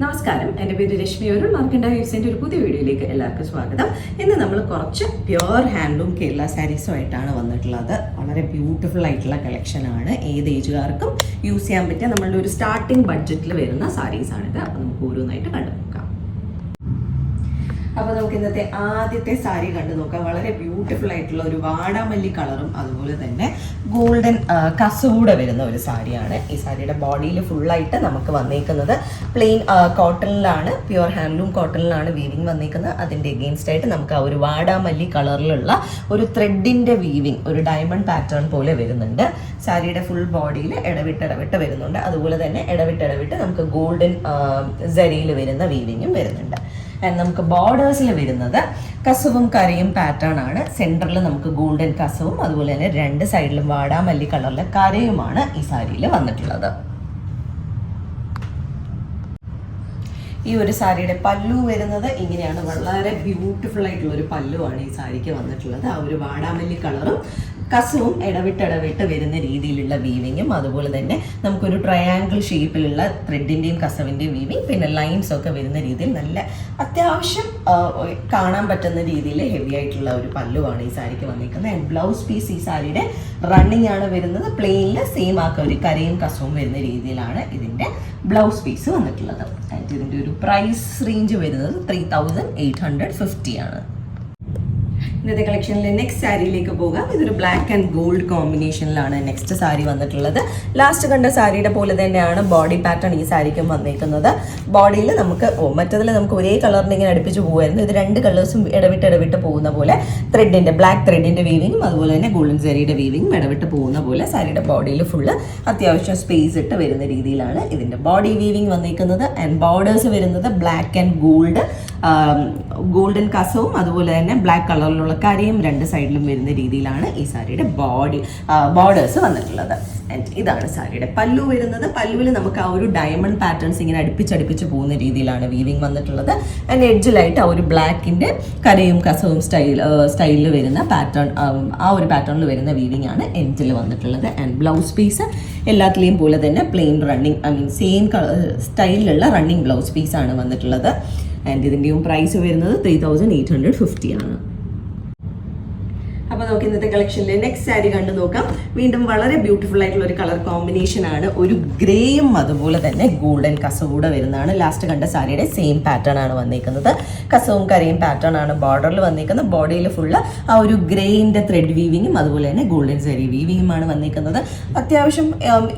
നമസ്കാരം, എൻ്റെ പേര് രശ്മി അരുൺ. മാർക്കണ്ട വ്യൂസിൻ്റെ ഒരു പുതിയ വീഡിയോയിലേക്ക് എല്ലാവർക്കും സ്വാഗതം. ഇന്ന് നമ്മൾ കുറച്ച് പ്യുവർ ഹാൻഡ്ലൂം കേരള സാരീസുമായിട്ടാണ് വന്നിട്ടുള്ളത്. വളരെ ബ്യൂട്ടിഫുൾ ആയിട്ടുള്ള കളക്ഷനാണ്. ഏത് ഏജുകാർക്കും യൂസ് ചെയ്യാൻ പറ്റിയ നമ്മളുടെ ഒരു സ്റ്റാർട്ടിംഗ് ബഡ്ജറ്റിൽ വരുന്ന സാരീസാണിത്. അപ്പോൾ നമുക്ക് ഓരോന്നായിട്ട് കണ്ടുനോക്കാം. അപ്പോൾ നമുക്ക് ഇന്നത്തെ ആദ്യത്തെ സാരി കണ്ടു നോക്കാം. വളരെ ബ്യൂട്ടിഫുൾ ആയിട്ടുള്ള ഒരു വാടാമല്ലി കളറും അതുപോലെ തന്നെ ഗോൾഡൻ കസവൂടെ വരുന്ന ഒരു സാരിയാണ്. ഈ സാരിയുടെ ബോഡിയിൽ ഫുള്ളായിട്ട് നമുക്ക് വന്നേക്കുന്നത് പ്ലെയിൻ കോട്ടണിലാണ്, പ്യുവർ ഹാൻഡ്ലൂം കോട്ടണിലാണ് വീവിങ് വന്നേക്കുന്നത്. അതിൻ്റെ എഗെയിൻസ്റ്റ് ആയിട്ട് നമുക്ക് ആ ഒരു വാടാമല്ലി കളറിലുള്ള ഒരു ത്രെഡിൻ്റെ വീവിങ്, ഒരു ഡയമണ്ട് പാറ്റേൺ പോലെ വരുന്നുണ്ട്. സാരിയുടെ ഫുൾ ബോഡിയിൽ ഇടവിട്ട് വരുന്നുണ്ട്. അതുപോലെ തന്നെ ഇടവിട്ട് നമുക്ക് ഗോൾഡൻ സരിയിൽ വരുന്ന വീവിങ്ങും വരുന്നുണ്ട്. നമുക്ക് ബോർഡേഴ്സിൽ വരുന്നത് കസവും കരയും പാറ്റേൺ ആണ്. സെൻറ്ററിൽ നമുക്ക് ഗോൾഡൻ കസവും അതുപോലെ തന്നെ രണ്ട് സൈഡിലും വാടാമല്ലി കളറിലെ കരയുമാണ് ഈ സാരിയിൽ വന്നിട്ടുള്ളത്. ഈ ഒരു സാരിയുടെ പല്ലു വരുന്നത് ഇങ്ങനെയാണ്. വളരെ ബ്യൂട്ടിഫുൾ ആയിട്ടുള്ള ഒരു പല്ലുവാണ് ഈ സാരിക്ക് വന്നിട്ടുള്ളത്. ആ ഒരു വാടാമല്ലി കളറും കസവും ഇടവിട്ട് വരുന്ന രീതിയിലുള്ള വീവിങ്ങും അതുപോലെ തന്നെ നമുക്കൊരു ട്രയാങ്കിൾ ഷേപ്പിലുള്ള ത്രെഡിൻ്റെയും കസവിൻ്റെയും വീവിങ്, പിന്നെ ലൈൻസ് ഒക്കെ വരുന്ന രീതിയിൽ നല്ല അത്യാവശ്യം കാണാൻ പറ്റുന്ന രീതിയിൽ ഹെവി ആയിട്ടുള്ള ഒരു പല്ലുവാണ് ഈ സാരിക്ക് വന്നിരിക്കുന്നത്. ആൻഡ് ബ്ലൗസ് പീസ് ഈ സാരിയുടെ റണ്ണിങ് ആണ് വരുന്നത്. പ്ലെയിനിൽ സെയിം ആക്കുക ഒരു കരയും കസവും വരുന്ന രീതിയിലാണ് ഇതിൻ്റെ ബ്ലൗസ് പീസ് വന്നിട്ടുള്ളത്. ആൻഡ് ഇതിൻ്റെ ഒരു പ്രൈസ് റേഞ്ച് വരുന്നത് 3850 ആണ്. ഇന്നത്തെ കളക്ഷനിലെ നെക്സ്റ്റ് സാരിയിലേക്ക് പോകാം. ഇതൊരു ബ്ലാക്ക് ആൻഡ് ഗോൾഡ് കോമ്പിനേഷനിലാണ് നെക്സ്റ്റ് സാരി വന്നിട്ടുള്ളത്. ലാസ്റ്റ് കണ്ട സാരിയുടെ പോലെ തന്നെയാണ് ബോഡി പാറ്റേൺ ഈ സാരിക്കും വന്നിരിക്കുന്നത്. ബോഡിയിൽ നമുക്ക് മറ്റതിൽ നമുക്ക് ഒരേ കളറിന് ഇങ്ങനെ അടുപ്പിച്ച് പോകുമായിരുന്നു. ഇത് രണ്ട് കളേഴ്സും ഇടവിട്ട് പോകുന്ന പോലെ ത്രെഡിൻ്റെ ബ്ലാക്ക് ത്രെഡിൻ്റെ വീവിങ്ങും അതുപോലെ തന്നെ ഗോൾഡൻ സാരിയുടെ വീവിങ്ങും ഇടവിട്ട് പോകുന്ന പോലെ സാരിയുടെ ബോഡിയിൽ ഫുള്ള് അത്യാവശ്യം സ്പേസ് ഇട്ട് വരുന്ന രീതിയിലാണ് ഇതിൻ്റെ ബോഡി വീവിങ് വന്നിരിക്കുന്നത്. ആൻഡ് ബോർഡേഴ്സ് വരുന്നത് ബ്ലാക്ക് ആൻഡ് ഗോൾഡൻ കസവും അതുപോലെ തന്നെ ബ്ലാക്ക് കളറിലുള്ള കരയും രണ്ട് സൈഡിലും വരുന്ന രീതിയിലാണ് ഈ സാരിയുടെ ബോർഡേഴ്സ് വന്നിട്ടുള്ളത്. ആൻഡ് ഇതാണ് സാരിയുടെ പല്ലു വരുന്നത്. പല്ലുവിൽ നമുക്ക് ആ ഒരു ഡയമണ്ട് പാറ്റേൺസ് ഇങ്ങനെ അടുപ്പിച്ച് പോകുന്ന രീതിയിലാണ് വീവിങ് വന്നിട്ടുള്ളത്. ആൻഡ് എഡ്ജിലായിട്ട് ആ ഒരു ബ്ലാക്കിൻ്റെ കരയും കസവും സ്റ്റൈലിൽ വരുന്ന പാറ്റേൺ, ആ ഒരു പാറ്റേണിൽ വരുന്ന വീവിങ് ആണ് എൻഡിൽ വന്നിട്ടുള്ളത്. ആൻഡ് ബ്ലൗസ് പീസ് എല്ലാത്തിലെയും പോലെ തന്നെ പ്ലെയിൻ റണ്ണിങ് സെയിം സ്റ്റൈലിലുള്ള റണ്ണിങ് ബ്ലൗസ് പീസാണ് വന്നിട്ടുള്ളത്. ആൻഡ് ഇതിൻ്റെയും പ്രൈസ് വരുന്നത് 3850 ആണ്. അപ്പോൾ നമുക്ക് ഇന്നത്തെ കളക്ഷനിലെ നെക്സ്റ്റ് സാരി കണ്ടു നോക്കാം. വീണ്ടും വളരെ ബ്യൂട്ടിഫുൾ ആയിട്ടുള്ള ഒരു കളർ കോമ്പിനേഷൻ ആണ്. ഒരു ഗ്രേയും അതുപോലെ തന്നെ ഗോൾഡൻ കസവും കൂടെ വരുന്നതാണ്. ലാസ്റ്റ് കണ്ട സാരിയുടെ സെയിം പാറ്റേൺ ആണ് വന്നിരിക്കുന്നത്. കസവും കരയും പാറ്റേൺ ആണ് ബോർഡറിൽ വന്നിരിക്കുന്നത്. ബോഡിയിൽ ഫുള്ള് ആ ഒരു ഗ്രേയിൻ്റെ ത്രെഡ് വീവിങ്ങും അതുപോലെ തന്നെ ഗോൾഡൻ സാരി വീവിങ്ങുമാണ് വന്നിരിക്കുന്നത്. അത്യാവശ്യം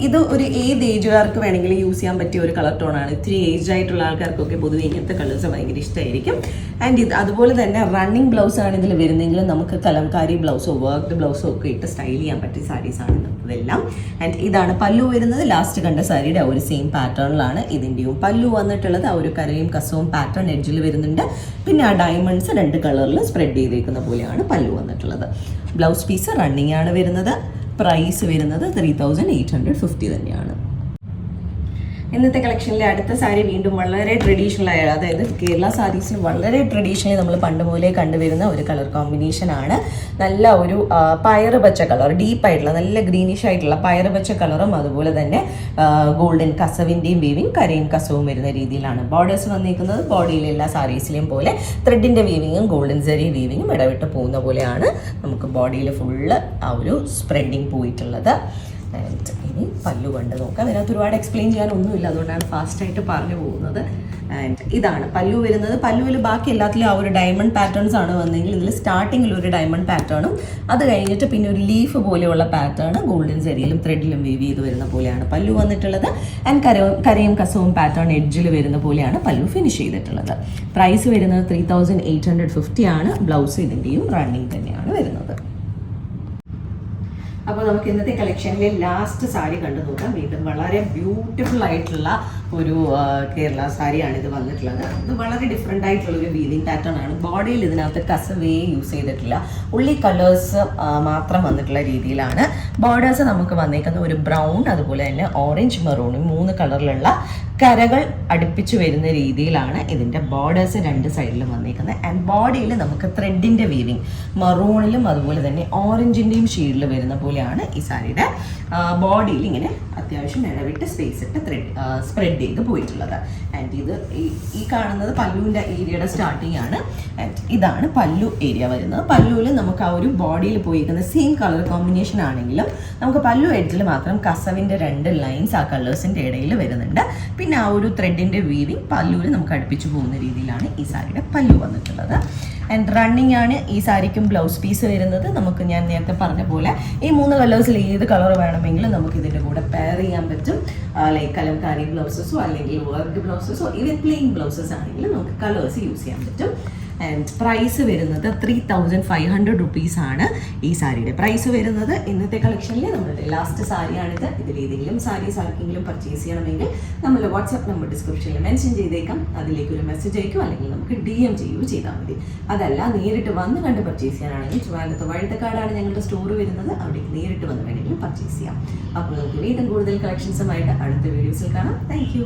ഇത് ഒരു ഏത് ഏജുകാർക്ക് വേണമെങ്കിലും യൂസ് ചെയ്യാൻ പറ്റിയ ഒരു കളർ ടോണാണ്. ഇത്തിരി ഏജ് ആയിട്ടുള്ള ആൾക്കാർക്കൊക്കെ പൊതുവെ ഇങ്ങനത്തെ കളേഴ്സ് ഭയങ്കര ഇഷ്ടമായിരിക്കും. ആൻഡ് ഇത് അതുപോലെ തന്നെ റണ്ണിങ് ബ്ലൗസ് ആണ് ഇതിൽ വരുന്നെങ്കിലും നമുക്ക് കലംകാരി ബ്ലൗസോ വർക്ക്ഡ് ബ്ലൗസോ ഒക്കെ ഇട്ട് സ്റ്റൈൽ ചെയ്യാൻ പറ്റിയ സാരീസാണ് ഇതെല്ലാം. ആൻഡ് ഇതാണ് പല്ലു വരുന്നത്. ലാസ്റ്റ് കണ്ട സാരിയുടെ ആ ഒരു സെയിം പാറ്റേണിലാണ് ഇതിൻ്റെയും പല്ലു വന്നിട്ടുള്ളത്. ആ ഒരു കരയും കസവും പാറ്റേൺ എഡ്ജിൽ വരുന്നുണ്ട്. പിന്നെ ആ ഡയമണ്ട്സ് രണ്ട് കളറിൽ സ്പ്രെഡ് ചെയ്തേക്കുന്ന പോലെയാണ് പല്ലു വന്നിട്ടുള്ളത്. ബ്ലൗസ് പീസ് റണ്ണിങ് ആണ് വരുന്നത്. പ്രൈസ് വരുന്നത് 3850 തന്നെയാണ്. ഇന്നത്തെ കളക്ഷനിലെ അടുത്ത സാരി വീണ്ടും വളരെ ട്രഡീഷണൽ ആയ, അതായത് കേരള സാരീസിന് വളരെ ട്രഡീഷണലി നമ്മൾ പണ്ട് മുതലേ കണ്ടുവരുന്ന ഒരു കളർ കോമ്പിനേഷനാണ്. നല്ല ഒരു പയറ് പച്ച കളർ, ഡീപ്പായിട്ടുള്ള നല്ല ഗ്രീനിഷ് ആയിട്ടുള്ള പയറ് പച്ച കളറും അതുപോലെ തന്നെ ഗോൾഡൻ കസവിൻ്റെയും വീവിങ് കരയും കസവും വരുന്ന രീതിയിലാണ് ബോർഡേഴ്സ് വന്നിരിക്കുന്നത്. ബോഡിയിലെ എല്ലാ സാരീസിലെയും പോലെ ത്രെഡിൻ്റെ വീവിങ്ങും ഗോൾഡൻ സരി വീവിങ്ങും ഇടവിട്ട് പോകുന്ന പോലെയാണ് നമുക്ക് ബോഡിയിൽ ഫുള്ള് ആ ഒരു സ്പ്രെഡിങ് പോയിട്ടുള്ളത്. ആൻഡ് ഇനി പല്ലു കണ്ട് നോക്കാം. ഇതിനകത്ത് ഒരുപാട് എക്സ്പ്ലെയിൻ ചെയ്യാനൊന്നുമില്ല, അതുകൊണ്ടാണ് ഫാസ്റ്റായിട്ട് പറഞ്ഞു പോകുന്നത്. ആൻഡ് ഇതാണ് പല്ലു വരുന്നത്. പല്ലുവിൽ ബാക്കി എല്ലാത്തിലും ആ ഒരു ഡയമണ്ട് പാറ്റേൺസ് ആണ് വന്നെങ്കിൽ ഇതിൽ സ്റ്റാർട്ടിങ്ങിൽ ഒരു ഡയമണ്ട് പാറ്റേണും അത് കഴിഞ്ഞിട്ട് പിന്നെ ഒരു ലീഫ് പോലെയുള്ള പാറ്റേൺ ഗോൾഡൻ സരിയിലും ത്രെഡിലും വീവ് ചെയ്ത് വരുന്ന പോലെയാണ് പല്ലു വന്നിട്ടുള്ളത്. ആൻഡ് കരയും കസവും പാറ്റേൺ എഡ്ജിൽ വരുന്ന പോലെയാണ് പല്ലു ഫിനിഷ് ചെയ്തിട്ടുള്ളത്. പ്രൈസ് വരുന്നത് 3850 ആണ്. ബ്ലൗസ് ഇതിൻ്റെയും റണ്ണിങ് തന്നെയാണ് വരുന്നത്. അപ്പോൾ നമുക്ക് ഇന്നത്തെ കളക്ഷനിലെ ലാസ്റ്റ് സാരി കണ്ടു നോക്കാം. വീണ്ടും വളരെ ബ്യൂട്ടിഫുൾ ആയിട്ടുള്ള ഒരു കേരള സാരിയാണ് ഇത് വന്നിട്ടുള്ളത്. ഇത് വളരെ ഡിഫറെൻ്റ് ആയിട്ടുള്ള ഒരു വീവിങ് പാറ്റേൺ ആണ്. ബോഡിയിൽ ഇതിനകത്ത് കസവേ യൂസ് ചെയ്തിട്ടില്ല, ഉള്ളി കളേഴ്സ് മാത്രം വന്നിട്ടുള്ള രീതിയിലാണ്. ബോർഡേഴ്സ് നമുക്ക് വന്നേക്കുന്ന ഒരു ബ്രൗൺ അതുപോലെ തന്നെ ഓറഞ്ച് മെറൂണും 3 കളറിലുള്ള കരകൾ അടുപ്പിച്ച് വരുന്ന രീതിയിലാണ് ഇതിൻ്റെ ബോർഡേഴ്സ് രണ്ട് സൈഡിലും വന്നിരിക്കുന്നത്. ആൻഡ് ബോഡിയിൽ നമുക്ക് ത്രെഡിൻ്റെ വീവിങ് മറൂണിലും അതുപോലെ തന്നെ ഓറഞ്ചിൻ്റെയും ഷെയ്ഡിൽ വരുന്ന പോലെയാണ് ഈ സാരിയുടെ ബോഡിയിൽ ഇങ്ങനെ അത്യാവശ്യം ഇടവിട്ട് സ്പേസ് ഇട്ട് സ്പ്രെഡ് ചെയ്ത് പോയിട്ടുള്ളത്. ആൻഡ് ഇത് ഈ കാണുന്നത് പല്ലുവിൻ്റെ ഏരിയയുടെ സ്റ്റാർട്ടിങ് ആണ്. ആൻഡ് ഇതാണ് പല്ലു ഏരിയ വരുന്നത്. പല്ലുവിൽ നമുക്ക് ആ ഒരു ബോഡിയിൽ പോയിരിക്കുന്ന സെയിം കളർ കോമ്പിനേഷൻ ആണെങ്കിലും നമുക്ക് പല്ലു എഡ്ജിൽ മാത്രം കസവിൻ്റെ 2 ലൈൻസ് ആ കളേഴ്സിൻ്റെ ഇടയിൽ വരുന്നുണ്ട്. പിന്നെ ആ ഒരു ത്രെഡിൻ്റെ വീവിങ് പല്ലുവിൽ നമുക്ക് അടുപ്പിച്ച് പോകുന്ന രീതിയിലാണ് ഈ സാരിയുടെ പല്ലു വന്നിട്ടുള്ളത്. ആൻഡ് റണ്ണിങ് ആണ് ഈ സാരിക്കും ബ്ലൗസ് പീസ് വരുന്നത്. നമുക്ക് ഞാൻ നേരത്തെ പറഞ്ഞ പോലെ ഈ 3 കളേഴ്സിൽ ഏത് കളർ വേണമെങ്കിലും നമുക്ക് ഇതിൻ്റെ കൂടെ പെയർ ചെയ്യാൻ പറ്റും. ലൈക്ക് കലംകാരി ബ്ലൗസസോ അല്ലെങ്കിൽ വർക്ക് ബ്ലൗസസോ ഇവൻ പ്ലെയിൻ ബ്ലൗസസ് ആണെങ്കിലും നമുക്ക് കളേഴ്സ് യൂസ് ചെയ്യാൻ പറ്റും. ആൻഡ് പ്രൈസ് വരുന്നത് 3500 റുപ്പീസാണ് ഈ സാരിയുടെ പ്രൈസ് വരുന്നത്. ഇന്നത്തെ കളക്ഷനിൽ നമ്മുടെ ലാസ്റ്റ് സാരിയാണിത്. ഇതിലേതെങ്കിലും സാരീസ് ആർക്കെങ്കിലും പർച്ചേസ് ചെയ്യണമെങ്കിൽ നമ്മൾ വാട്സാപ്പ് നമ്പർ ഡിസ്ക്രിപ്ഷനിൽ മെൻഷൻ ചെയ്തേക്കാം. അതിലേക്ക് ഒരു മെസ്സേജ് അയക്കും, അല്ലെങ്കിൽ നമുക്ക് DM ചെയ്യുകയോ ചെയ്താൽ മതി. അതല്ല നേരിട്ട് വന്ന് കണ്ട് പർച്ചേസ് ചെയ്യാനാണെങ്കിൽ ട്രിവാൻഡ്രത്ത് വഴുതക്കാടാണ് ഞങ്ങളുടെ സ്റ്റോർ വരുന്നത്. അവിടേക്ക് നേരിട്ട് വന്ന് വേണമെങ്കിലും പർച്ചേസ് ചെയ്യാം. അപ്പോൾ നമുക്ക് വീണ്ടും കൂടുതൽ കളക്ഷൻസുമായിട്ട് അടുത്ത വീഡിയോസിൽ കാണാം. താങ്ക്